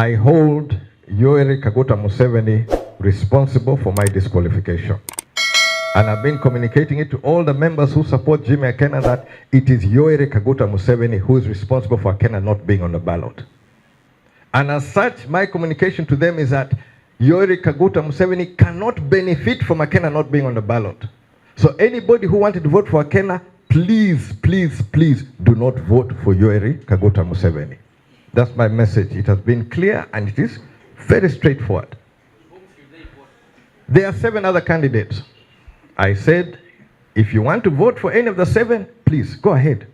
I hold Yoweri Kaguta Museveni responsible for my disqualification. And I've been communicating it to all the members who support Jimmy Akena that it is Yoweri Kaguta Museveni who is responsible for Akena not being on the ballot. And as such, my communication to them is that Yoweri Kaguta Museveni cannot benefit from Akena not being on the ballot. So anybody who wanted to vote for Akena, please, please, please do not vote for Yoweri Kaguta Museveni. That's my message. It has been clear and it is very straightforward. There are 7 other candidates. I said, if you want to vote for any of the 7, please go ahead.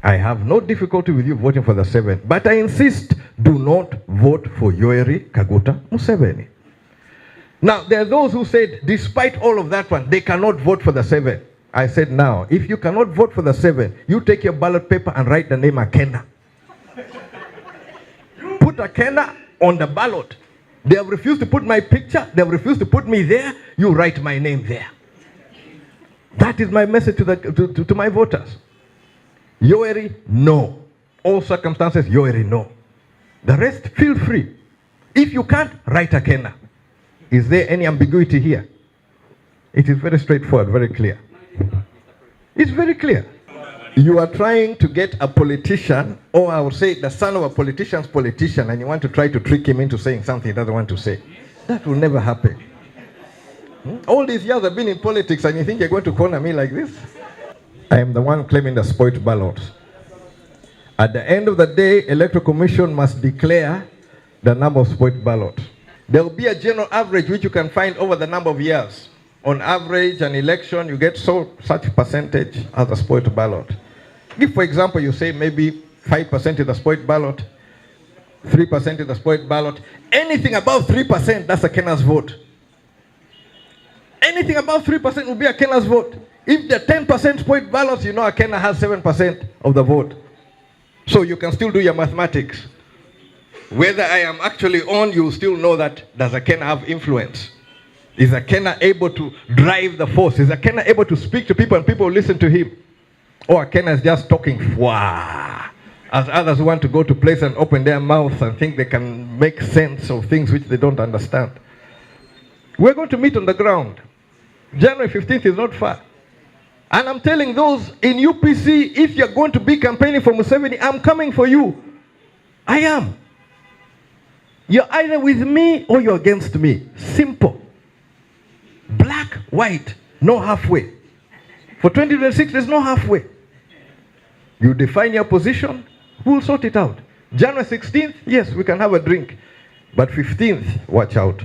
I have no difficulty with you voting for the 7, but I insist, do not vote for Yoweri Kaguta Museveni. Now, there are those who said, despite all of that one, they cannot vote for the 7. I said, now, if you cannot vote for the 7, you take your ballot paper and write the name Akena. Put Akena on the ballot. They have refused to put my picture. They have refused to put me there. You write my name there. That is my message to my voters. Yoweri, no. All circumstances, Yoweri, no. The rest, feel free. If you can't, write Akena. Is there any ambiguity here? It is very straightforward, very clear. It's very clear. You are trying to get a politician, or I would say the son of a politician's politician, and you want to try to trick him into saying something he doesn't want to say. That will never happen. All these years I've been in politics, and you think you're going to corner me like this? I am the one claiming the spoiled ballots. At the end of the day, Electoral Commission must declare the number of spoiled ballots. There will be a general average which you can find over the number of years. On average, an election, you get such percentage as a spoiled ballot. If, for example, you say maybe 5% is the spoiled ballot, 3% is the spoiled ballot, anything above 3%, that's Akena's vote. Anything above 3% will be Akena's vote. If the 10% spoiled ballots, you know Akena has 7% of the vote. So you can still do your mathematics. Whether I am actually on, you still know that does Akena have influence? Is Akena able to drive the force? Is Akena able to speak to people and people listen to him? Or Akena is just talking as others want to go to place and open their mouths and think they can make sense of things which they don't understand. We're going to meet on the ground. January 15th is not far. And I'm telling those in UPC, if you're going to be campaigning for Museveni, I'm coming for you. I am. You're either with me or you're against me. Simple. Black, white, no halfway. For 2026, there's no halfway. You define your position, we'll sort it out. January 16th, yes, we can have a drink. But 15th, watch out.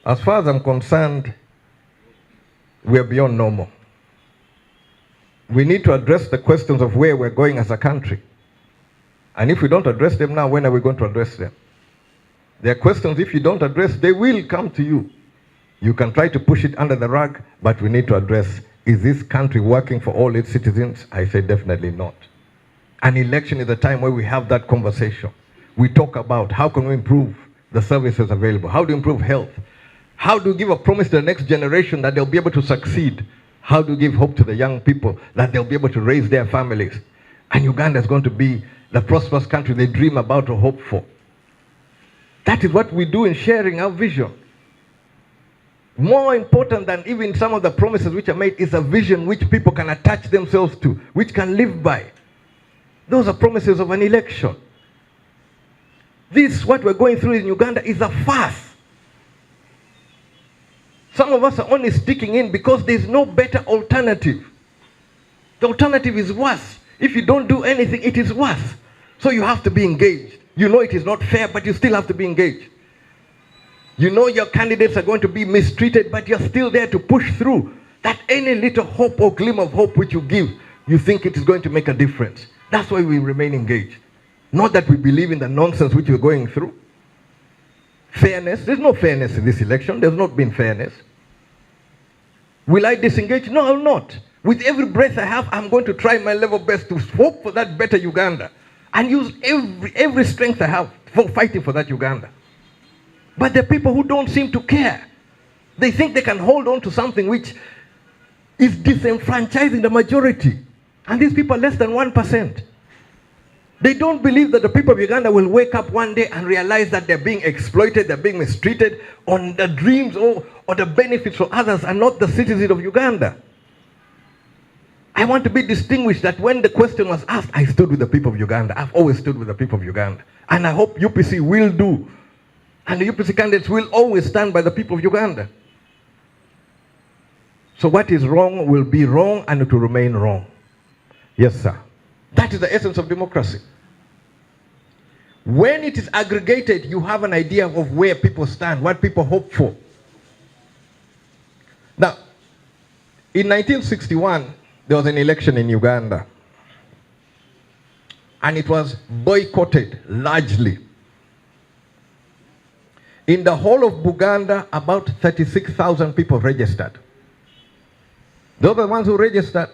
As far as I'm concerned, we're beyond normal. We need to address the questions of where we're going as a country. And if we don't address them now, when are we going to address them? There are questions, if you don't address, they will come to you. You can try to push it under the rug, but we need to address, is this country working for all its citizens? I say definitely not. An election is a time where we have that conversation. We talk about how can we improve the services available? How do you improve health? How do you give a promise to the next generation that they'll be able to succeed? How do you give hope to the young people that they'll be able to raise their families? And Uganda is going to be the prosperous country they dream about or hope for. That is what we do in sharing our vision. More important than even some of the promises which are made is a vision which people can attach themselves to, which can live by. Those are promises of an election. This, what we're going through in Uganda, is a farce. Some of us are only sticking in because there's no better alternative. The alternative is worse. If you don't do anything, it is worse. So you have to be engaged. You know it is not fair, but you still have to be engaged. You know your candidates are going to be mistreated, but you're still there to push through. That any little hope or glimmer of hope which you give, you think it is going to make a difference. That's why we remain engaged. Not that we believe in the nonsense which we're going through. Fairness, there's no fairness in this election. There's not been fairness. Will I disengage? No, I will not. With every breath I have, I'm going to try my level best to hope for that better Uganda and use every strength I have for fighting for that Uganda. But there are people who don't seem to care. They think they can hold on to something which is disenfranchising the majority. And these people are less than 1%. They don't believe that the people of Uganda will wake up one day and realize that they're being exploited, they're being mistreated on the dreams or the benefits for others and not the citizens of Uganda. I want to be distinguished that when the question was asked, I stood with the people of Uganda. I've always stood with the people of Uganda. And I hope UPC will do. And the UPC candidates will always stand by the people of Uganda. So what is wrong will be wrong and it will remain wrong. Yes, sir. That is the essence of democracy. When it is aggregated, you have an idea of where people stand, what people hope for. Now, in 1961, there was an election in Uganda. And it was boycotted largely. In the whole of Buganda, about 36,000 people registered. Those are the ones who registered.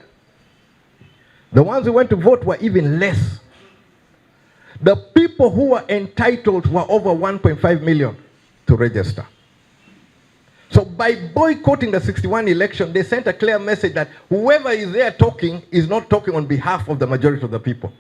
The ones who went to vote were even less. The people who were entitled were over 1.5 million to register. So by boycotting the 61 election, they sent a clear message that whoever is there talking is not talking on behalf of the majority of the people.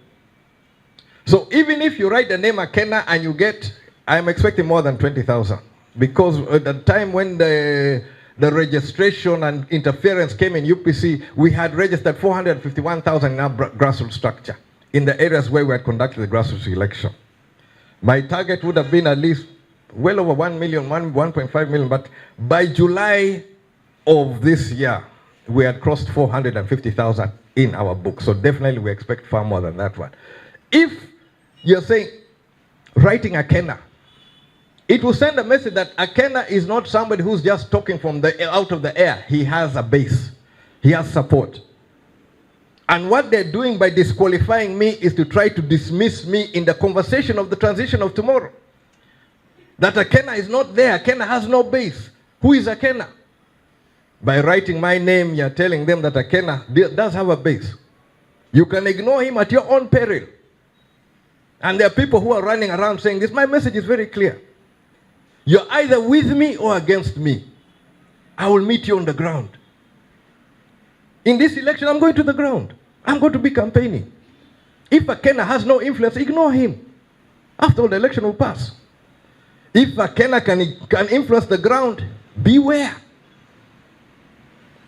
So even if you write the name Akena and you get, I'm expecting more than 20,000. Because at the time when the registration and interference came in UPC, we had registered 451,000 in our grassroots structure in the areas where we had conducted the grassroots election. My target would have been at least well over 1 million, 1.5 million, but by July of this year, we had crossed 450,000 in our book. So definitely we expect far more than that one. If you're saying, writing Akena, it will send a message that Akena is not somebody who's just talking from out of the air. He has a base. He has support. And what they're doing by disqualifying me is to try to dismiss me in the conversation of the transition of tomorrow. That Akena is not there. Akena has no base. Who is Akena? By writing my name, you're telling them that Akena does have a base. You can ignore him at your own peril. And there are people who are running around saying this. My message is very clear. You're either with me or against me. I will meet you on the ground. In this election, I'm going to the ground. I'm going to be campaigning. If Akena has no influence, ignore him. After all, the election will pass. If Akena can influence the ground, beware.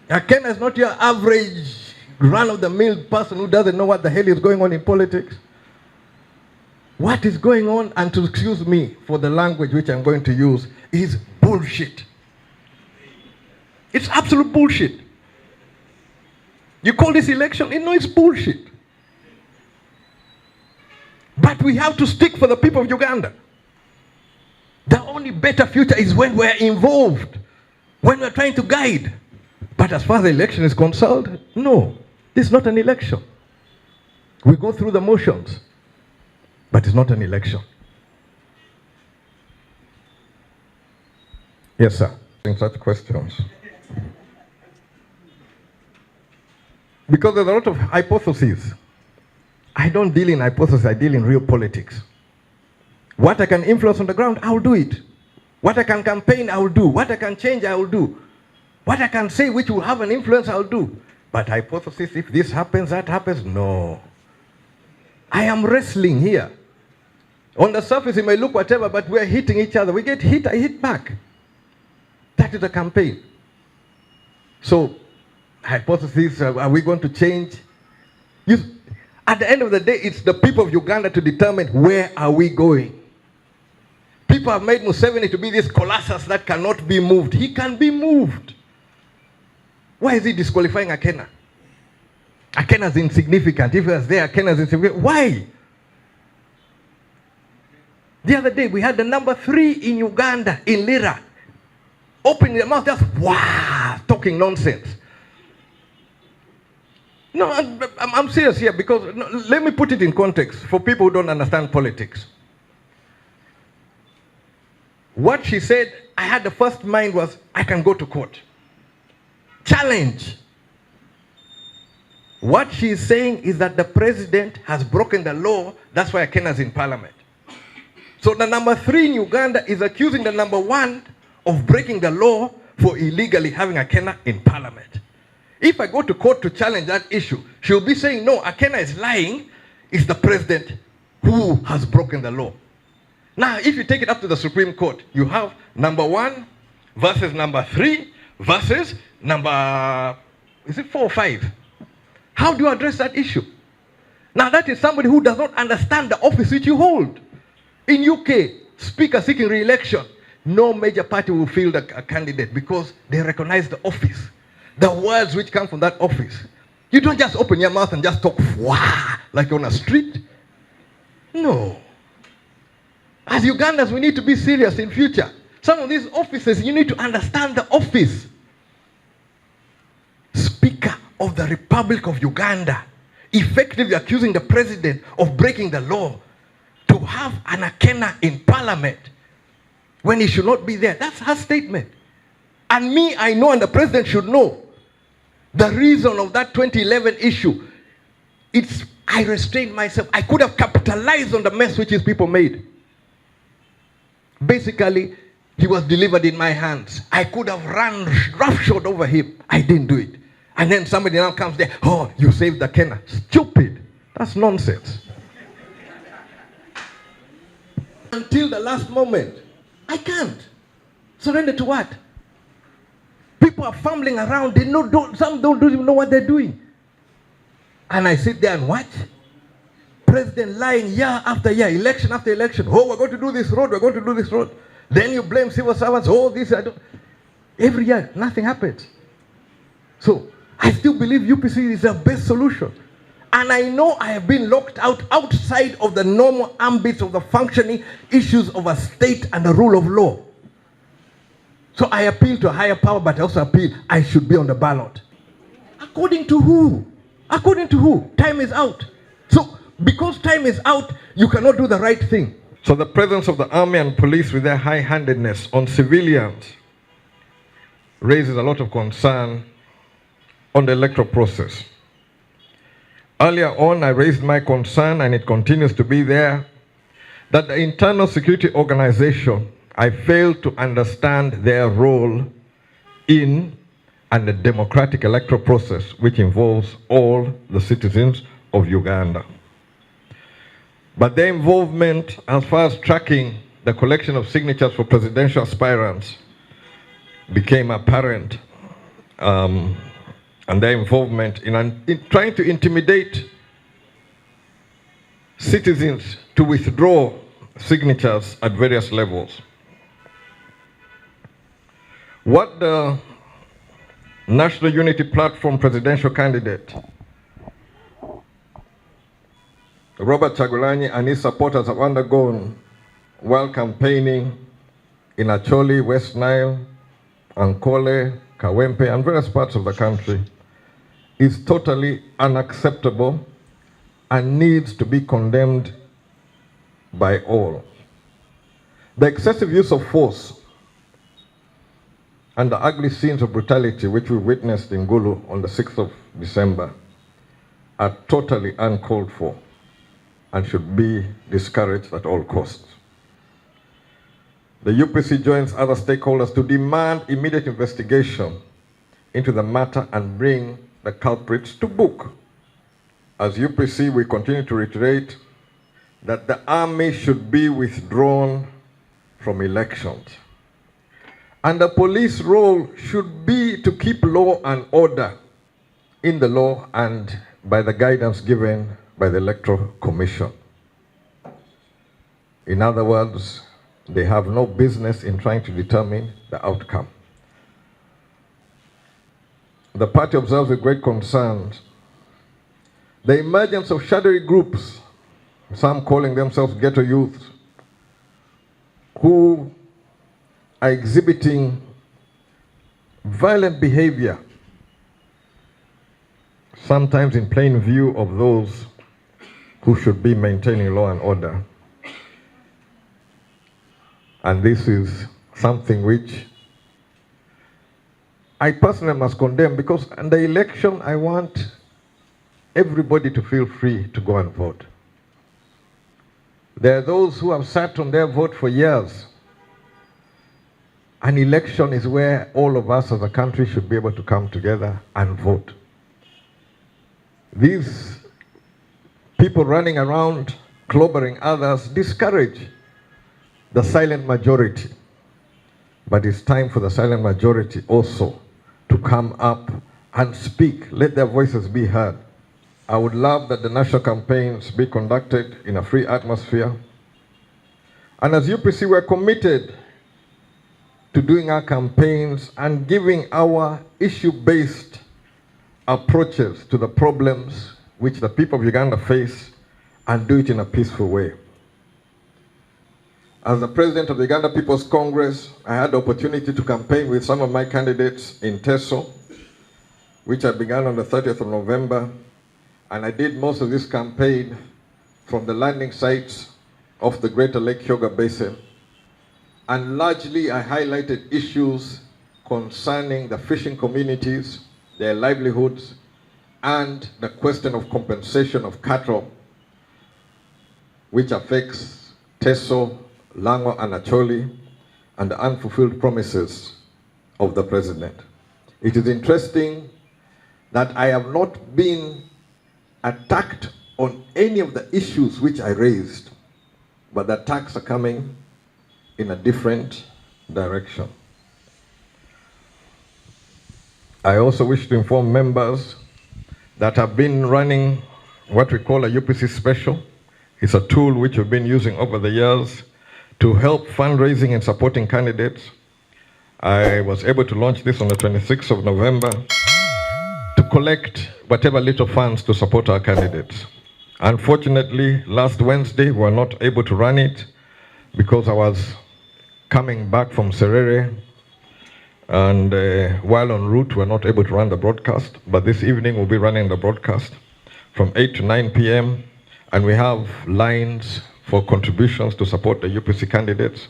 Akena is not your average run-of-the-mill person who doesn't know what the hell is going on in politics. What is going on, and to excuse me for the language which I'm going to use, is bullshit. It's absolute bullshit. You call this election? No, it's bullshit. But we have to stick for the people of Uganda. The only better future is when we're involved, when we're trying to guide. But as far as the election is concerned, no, this is not an election. We go through the motions, but it's not an election. Yes, sir. Such questions. Because there's a lot of hypotheses. I don't deal in hypotheses, I deal in real politics. What I can influence on the ground, I'll do it. What I can campaign, I'll do. What I can change, I'll do. What I can say which will have an influence, I'll do. But hypothesis, if this happens, that happens, no. I am wrestling here. On the surface, it may look whatever, but we're hitting each other. We get hit, I hit back. That is a campaign. So, hypothesis, are we going to change? At the end of the day, it's the people of Uganda to determine where are we going. People have made Museveni to be this colossus that cannot be moved. He can be moved. Why is he disqualifying Akena? Akena is insignificant. If he was there, Akena is insignificant. Why? The other day, we had the number 3 in Uganda, in Lira, opening their mouth, just wow, talking nonsense. No, I'm serious here because, no, let me put it in context for people who don't understand politics. What she said, I had the first mind was, I can go to court. Challenge. What she's saying is that the president has broken the law, that's why Akena is in parliament. So the number 3 in Uganda is accusing the number 1 of breaking the law for illegally having Akena in parliament. If I go to court to challenge that issue, she'll be saying, no, Akena is lying, it's the president who has broken the law. Now, if you take it up to the Supreme Court, you have number 1 versus number 3 versus number, is it 4 or 5? How do you address that issue? Now, that is somebody who does not understand the office which you hold. In UK, speaker seeking re-election, no major party will field a candidate because they recognize the office, the words which come from that office. You don't just open your mouth and just talk like on a street. No. As Ugandans, we need to be serious in future. Some of these offices, you need to understand the office. Speaker of the Republic of Uganda, effectively accusing the president of breaking the law. To have an Akena in parliament when he should not be there. That's her statement. And me, I know, and the president should know, the reason of that 2011 issue, I restrained myself. I could have capitalized on the mess which his people made. Basically, he was delivered in my hands. I could have run roughshod over him. I didn't do it. And then somebody now comes there, oh, you saved the Akena. Stupid. That's nonsense. Until the last moment, I can't. Surrender to what? People are fumbling around. Some don't even know what they're doing. And I sit there and watch. President lying year after year, election after election. Oh, we're going to do this road, we're going to do this road. Then you blame civil servants. Oh, this, I don't. Every year, nothing happens. So, I still believe UPC is the best solution. And I know I have been locked out outside of the normal ambits of the functioning issues of a state and the rule of law. So I appeal to a higher power, but I also appeal I should be on the ballot. According to who? According to who? Time is out. So because time is out, you cannot do the right thing. So the presence of the army and police with their high-handedness on civilians raises a lot of concern on the electoral process. Earlier on, I raised my concern, and it continues to be there, that the internal security organization, I failed to understand their role in and the democratic electoral process, which involves all the citizens of Uganda. But their involvement as far as tracking the collection of signatures for presidential aspirants became apparent. And their involvement in trying to intimidate citizens to withdraw signatures at various levels. What the National Unity Platform presidential candidate, Robert Chagulanyi, and his supporters have undergone while campaigning in Acholi, West Nile, Ankole, Kawempe, and various parts of the country is totally unacceptable and needs to be condemned by all. The excessive use of force and the ugly scenes of brutality which we witnessed in Gulu on the 6th of December are totally uncalled for and should be discouraged at all costs. The UPC joins other stakeholders to demand immediate investigation into the matter and bring the culprits to book. As UPC, we continue to reiterate that the army should be withdrawn from elections. And the police role should be to keep law and order in the law and by the guidance given by the Electoral Commission. In other words, they have no business in trying to determine the outcome. The party observes with great concern the emergence of shadowy groups, some calling themselves ghetto youth, who are exhibiting violent behavior, sometimes in plain view of those who should be maintaining law and order. And this is something which I personally must condemn, because in the election I want everybody to feel free to go and vote. There are those who have sat on their vote for years. An election is where all of us as a country should be able to come together and vote. These people running around clobbering others discourage the silent majority. But it's time for the silent majority also to come up and speak. Let their voices be heard. I would love that the national campaigns be conducted in a free atmosphere. And as UPC, we're committed to doing our campaigns and giving our issue-based approaches to the problems which the people of Uganda face, and do it in a peaceful way. As the president of the Uganda People's Congress, I had the opportunity to campaign with some of my candidates in Teso, which I began on the 30th of November, and I did most of this campaign from the landing sites of the Greater Lake Kyoga Basin. And largely I highlighted issues concerning the fishing communities, their livelihoods, and the question of compensation of cattle, which affects Teso, Lango, and Acholi, and the unfulfilled promises of the president. It is interesting that I have not been attacked on any of the issues which I raised, but the attacks are coming in a different direction. I also wish to inform members that have been running what we call a UPC Special. It's a tool which we've been using over the years to help fundraising and supporting candidates. I was able to launch this on the 26th of November to collect whatever little funds to support our candidates. Unfortunately, last Wednesday, we were not able to run it because I was coming back from Serere, and while en route, we were not able to run the broadcast. But this evening, we'll be running the broadcast from 8 to 9 p.m., and we have lines for contributions to support the UPC candidates.